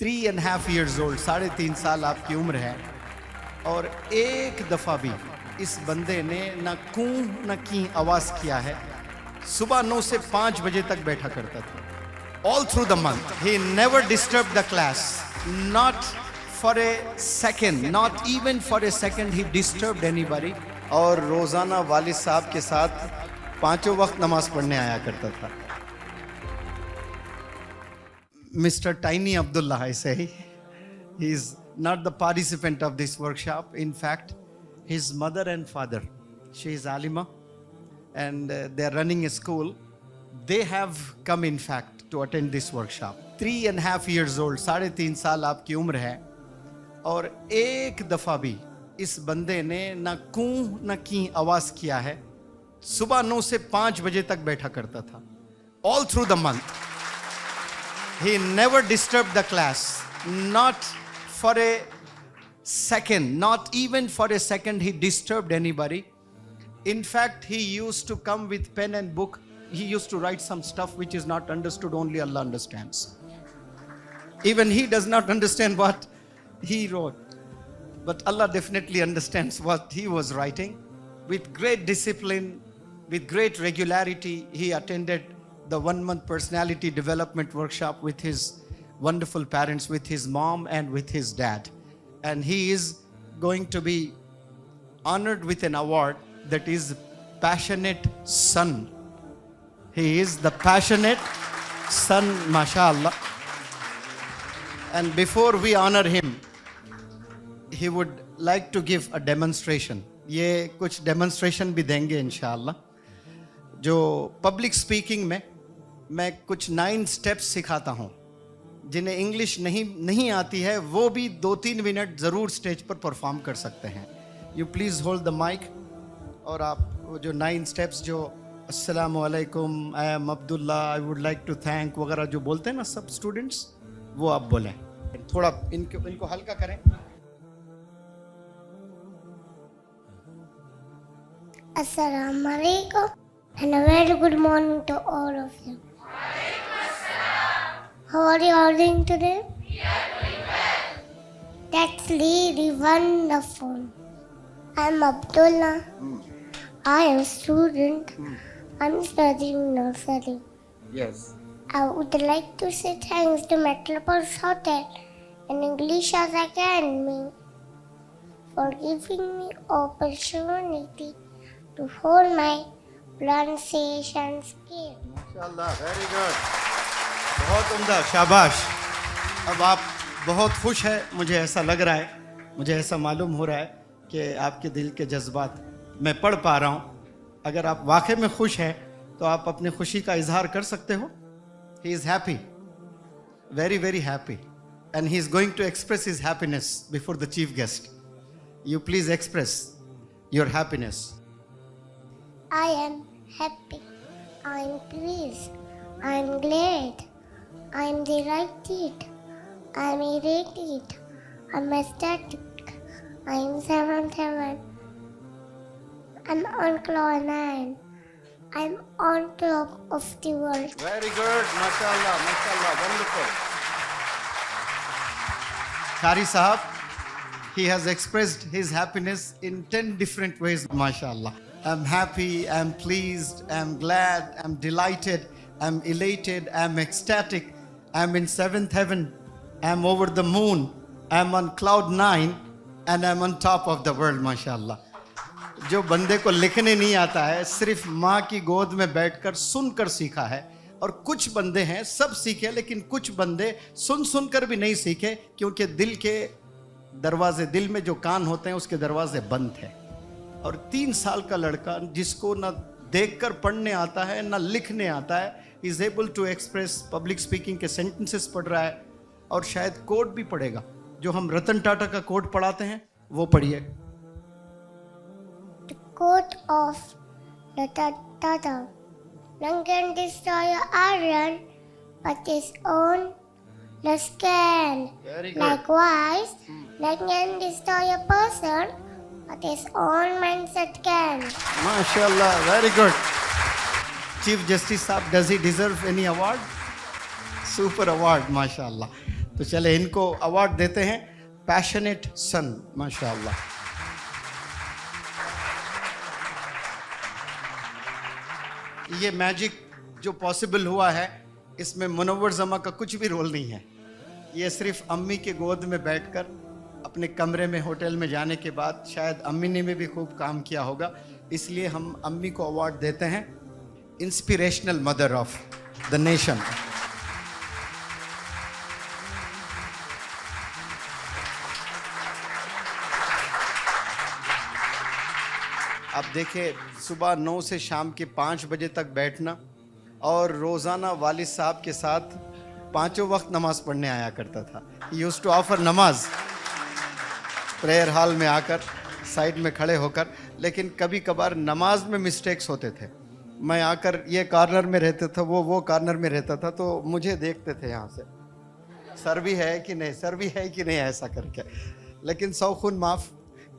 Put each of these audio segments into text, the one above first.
3.5 years old, 3.5 साल आपकी उम्र है और एक दफ़ा भी इस बंदे ने ना कूं ना की आवाज़ किया है। सुबह 9 से 5 बजे तक बैठा करता था। All through the month, he never disturbed the class. Not for a second, not even for a second he disturbed anybody. और रोज़ाना वालिद साहब के साथ 5 वक्त नमाज पढ़ने आया करता था। Mr. Tiny Abdullah, I say, he is not the participant of this workshop. In fact, his mother and father, she is Alima, and they are running a school. They have come, in fact, to attend this workshop. 3.5 years old, 3.5 साल आपकी उम्र है और एक दफ़ा भी इस बंदे ने ना कूं ना की आवाज़ किया है। सुबह 9 से 5 बजे तक बैठा करता था। All through the month. He never disturbed the class, not for a second, not even for a second he disturbed anybody. In fact, he used to come with pen and book. He used to write some stuff which is not understood, only Allah understands. Even he does not understand what he wrote. But Allah definitely understands what he was writing. With great discipline, with great regularity, he attended the 1-month personality development workshop with his wonderful parents, with his mom and with his dad. And he is going to be honored with an award that is Passionate Son. He is the passionate son, mashallah. And before we honor him, he would like to give a demonstration. ये कुछ demonstration भी देंगे इंशाअल्लाह। जो public speaking में मैं कुछ 9 steps सिखाता हूँ, जिन्हें इंग्लिश नहीं आती है वो भी 2-3 मिनट ज़रूर स्टेज पर परफॉर्म कर सकते हैं। You please hold the mic और आप वो जो 9 स्टेप्स जो अस्सलामु अलैकुम, I am Abdullah, I would like to thank वगैरह जो बोलते हैं ना सब स्टूडेंट्स, वो आप बोलें। थोड़ा इनको हल्का करें। Assalamu alaikum and a very good morning to all of you. How are you all doing today? We are doing well. That's really wonderful. I'm Abdullah. I am a student. I'm studying nursery. Yes. I would like to say thanks to Metropolis Hotel and English as Academy for giving me opportunity to hold my pronunciation skill. माशाल्लाह, very good, बहुत उम्दा, शाबाश। अब आप बहुत खुश है, मुझे ऐसा लग रहा है, मुझे ऐसा मालूम हो रहा है कि आपके दिल के जज्बात मैं पढ़ पा रहा हूँ। अगर आप वाकई में खुश हैं तो आप अपनी खुशी का इजहार कर सकते हो। He is happy, very very happy, and he is going to express his happiness before the chief guest. You please express your happiness. I am happy. I am pleased. I am glad. I am delighted. I am elated. I am ecstatic. I am 7. I am on cloud 9. I am on top of the world. Very good, mashallah, mashallah, wonderful. Qari Sahab, he has expressed his happiness in 10 different ways, mashallah. I'm happy, I'm pleased, I'm glad, I'm delighted, I'm elated, I'm ecstatic, I'm in 7th heaven, I'm over the moon, I'm on cloud 9, and I'm on top of the world, mashallah. जो बंदे को लिखने नहीं आता है, सिर्फ माँ की गोद में बैठकर सुनकर सीखा है। और कुछ बंदे हैं सब सीखे, लेकिन कुछ बंदे सुनकर भी नहीं सीखे, क्योंकि दिल के दरवाजे, दिल में जो कान होते हैं उसके दरवाजे बंद थे। और 3 साल का लड़का जिसको ना देखकर पढ़ने आता है ना लिखने आता है, is able to express, public speaking के सेंटेंसेस पढ़ रहा है और शायद कोड भी पढ़ेगा। जो हम रतन टाटा का कोड पढ़ाते हैं वो पढ़िए। The quote of Ratan Tata. None can destroy iron but his own lust can. Very good. Likewise, none can destroy a person but his own mindset can. MashaAllah, very good. Chief Justice Saab, does he deserve any award? Super award, MashaAllah. तो चले इनको award देते हैं, passionate सन, माशाअल्लाह। ये magic जो possible हुआ है, इसमें मुनव्वर जमा का कुछ भी रोल नहीं है। ये सिर्फ अम्मी के गोद में बैठकर अपने कमरे में होटल में जाने के बाद शायद अम्मी ने भी खूब काम किया होगा, इसलिए हम अम्मी को अवार्ड देते हैं inspirational mother of the nation. आप देखिए, सुबह 9 से शाम के 5 बजे तक बैठना, और रोज़ाना वालिद साहब के साथ 5 वक्त नमाज पढ़ने आया करता था। यूज टू ऑफर नमाज प्रेयर हॉल में आकर साइड में खड़े होकर, लेकिन कभी कभार नमाज में मिस्टेक्स होते थे। मैं आकर ये कॉर्नर में रहता था, वो कॉर्नर में रहता था, तो मुझे देखते थे यहाँ से, सर भी है कि नहीं, सर भी है कि नहीं, ऐसा करके। लेकिन सौ खून माफ़,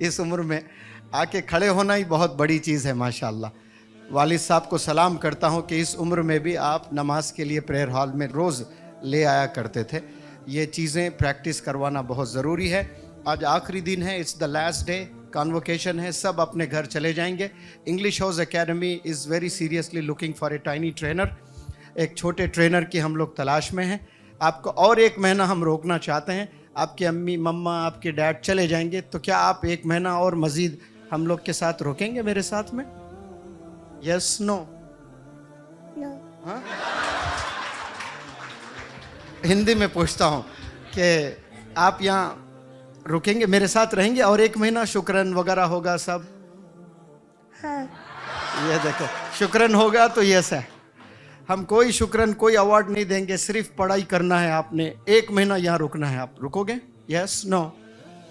इस उम्र में आके खड़े होना ही बहुत बड़ी चीज़ है माशाअल्लाह। वालिद साहब को सलाम करता हूँ कि इस उम्र में भी आप नमाज के लिए प्रेयर हॉल में रोज़ ले आया करते थे। ये चीज़ें प्रैक्टिस करवाना बहुत ज़रूरी है। आज आखिरी दिन है, it's the last day, convocation है, सब अपने घर चले जाएंगे। English house academy is very seriously looking for a tiny trainer. एक छोटे ट्रेनर की हम लोग तलाश में हैं। आपको और 1 महीना हम रोकना चाहते हैं। आपके अम्मी मम्मा आपके डैड चले जाएंगे, तो क्या आप 1 महीना और मज़ीद हम लोग के साथ रोकेंगे मेरे साथ में? Yes no? नो। हाँ, हिंदी में पूछता हूँ कि आप यहाँ रुकेंगे, मेरे साथ रहेंगे और 1 महीना शुक्रन वगैरह होगा सब? हाँ। ये देखो, शुक्रन होगा तो यस है। हम कोई शुक्रन, कोई अवार्ड नहीं देंगे, सिर्फ पढ़ाई करना है आपने। 1 महीना यहाँ रुकना है, आप रुकोगे? Yes no?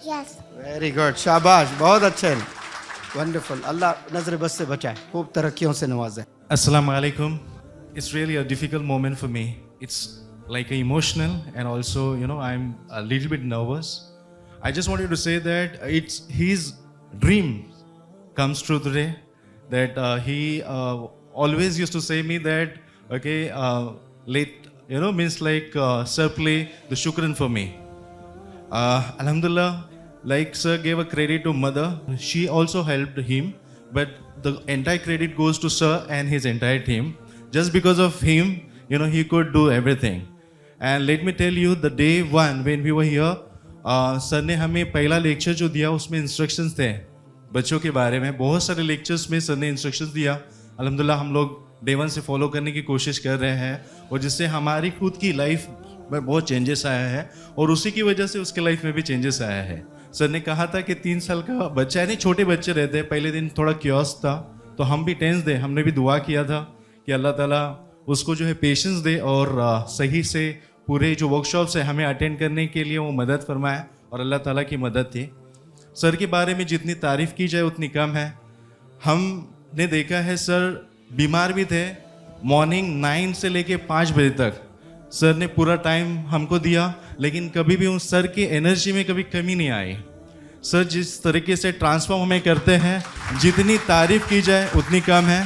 Yes. Very good, शाबाश, बहुत अच्छे, वंडरफुल। अल्लाह नजर बस से बचाए, खूब तरक्कियों से नवाजे। Assalamu alaikum. It's really a difficult moment for me. It's like emotional, and also, I'm a little bit nervous. I just wanted to say that it's his dream comes true today. That he always used to say me that, okay, means like sir play the shukran for me. Alhamdulillah, like sir gave a credit to mother. She also helped him, but the entire credit goes to sir and his entire team. Just because of him, he could do everything. And let me tell you, the day one when we were here, sir ने हमें पहला lecture जो दिया उसमें instructions थे बच्चों के बारे में। बहुत सारे लेक्चर्स में सर ने इंस्ट्रक्शंस दिया। अल्हम्दुलिल्लाह हम लोग डे 1 से फॉलो करने की कोशिश कर रहे हैं, और जिससे हमारी खुद की लाइफ में बहुत चेंजेस आया है, और उसी की वजह से उसके लाइफ में भी चेंजेस आया है। सर ने कहा था कि 3 साल का बच्चा है, नहीं छोटे बच्चे रहते हैं, पहले दिन थोड़ा क्योस था, तो हम भी टेंस दे, हमने भी दुआ किया था कि अल्लाह ताला उसको जो है पेशेंस दे, और सही से पूरे जो वर्कशॉप्स है हमें अटेंड करने के लिए वो मदद फरमाए, और अल्लाह ताला की मदद थी। सर के बारे में जितनी तारीफ़ की जाए उतनी कम है। हमने देखा है सर बीमार भी थे, मॉर्निंग 9 से लेके 5 बजे तक सर ने पूरा टाइम हमको दिया, लेकिन कभी भी उस सर की एनर्जी में कभी कमी नहीं आई। सर जिस तरीके से ट्रांसफॉर्म हमें करते हैं, जितनी तारीफ़ की जाए उतनी कम है।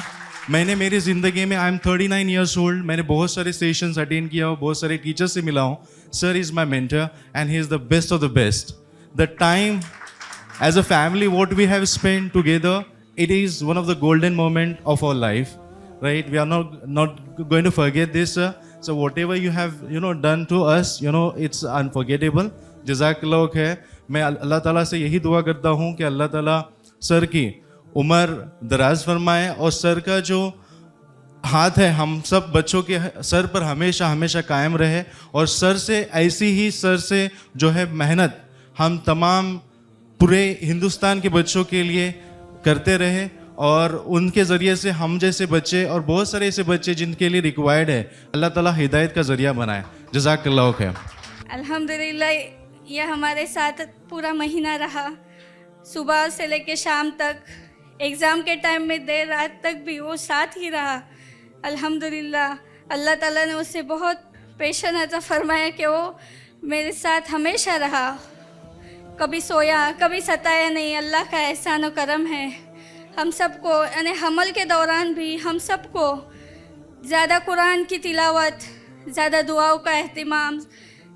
मैंने मेरी ज़िंदगी में, आई एम 39 ईयर्स ओल्ड, मैंने बहुत सारे सेशंस अटेंड किया हूँ, बहुत सारे टीचर से मिला हूँ। Sir is my mentor and he is the best of the best. The time as a family what we have spend together, it is one of the golden moment of our life, right? We are not going to forget this, sir. So whatever you have done to us, it's unforgettable. जज़ाकल्लाह खैर। मैं अल्लाह ताला से यही दुआ करता हूँ कि अल्लाह ताला सर की उम्र दराज फरमाए, और सर का जो हाथ है हम सब बच्चों के सर पर हमेशा हमेशा कायम रहे, और सर से ऐसी ही सर से जो है मेहनत हम तमाम पूरे हिंदुस्तान के बच्चों के लिए करते रहे, और उनके ज़रिए से हम जैसे बच्चे और बहुत सारे ऐसे बच्चे जिनके लिए रिक्वायर्ड है, अल्लाह ताला हिदायत का ज़रिया बनाए। जज़ाकल्लाह खैर। अल्हम्दुलिल्लाह, ये हमारे साथ पूरा महीना रहा, सुबह से लेके शाम तक, एग्ज़ाम के टाइम में देर रात तक भी वो साथ ही रहा। अल्हम्दुलिल्लाह, अल्लाह ताला ने उससे बहुत पेशन अता फरमाया कि वो मेरे साथ हमेशा रहा, कभी सोया, कभी सताया नहीं। अल्लाह का एहसान और करम है। हम सबको यानी हमल के दौरान भी हम सबको ज़्यादा कुरान की तिलावत, ज़्यादा दुआओं का अहतमाम,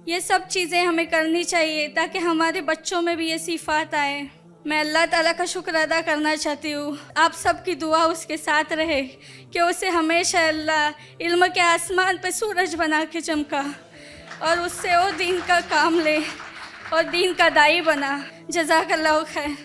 ये सब चीज़ें हमें करनी चाहिए ताकि हमारे बच्चों में भी ये सिफ़ात आए। मैं अल्लाह ताला का शुक्र अदा करना चाहती हूँ, आप सबकी दुआ उसके साथ रहे कि उसे हमेशा अल्लाह इल्म के आसमान पे सूरज बना के चमका और उससे वो दीन का काम ले और दीन का दाई बना। जज़ाकल्लाहु खैर।